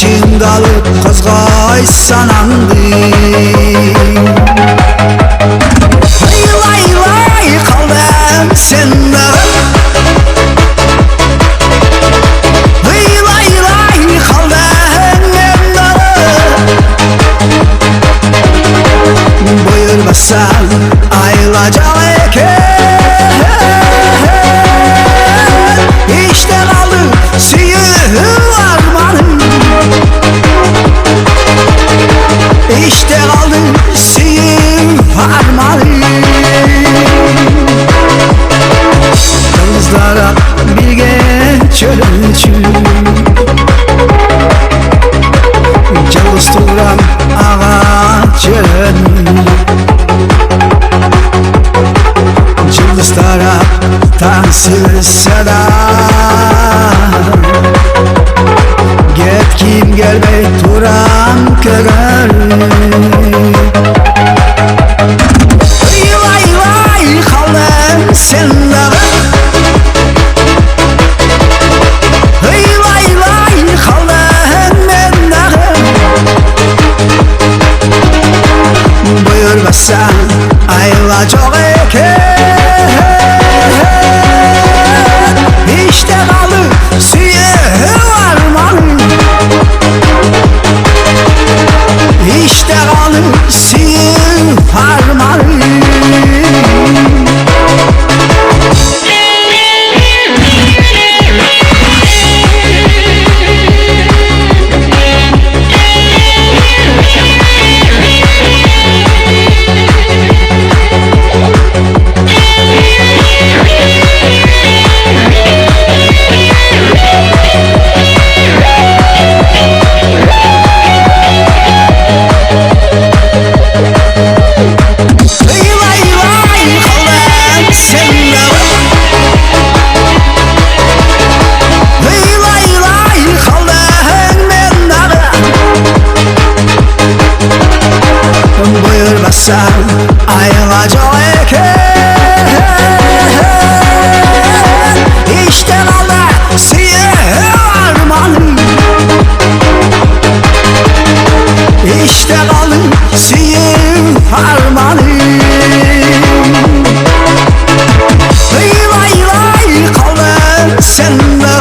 Çındalıp kızgay sanandı. Lay lay kaldım sende. Lay lay kaldım sende. Buyurmasan ayrılacak eken. İşte kaldı suyun armanı. İşte kaldı suyun harmanı. Yıldızlara bir geç ölçü. Yıldız turan ağaçın. Yıldızlara tansız sada. Get kim gelmey turan körer. Lay lay kaldım sende. Lay lay kaldım mende. Buyurmasan ayrılacak eken. İşte kaldı suyun armanı. İşte kaldı suyun harmanı. Buyurmasan ayrılacak eken. İşte kaldı suyun armanı. İşte kaldı suyun harmanı. Lay lay kaldım sende.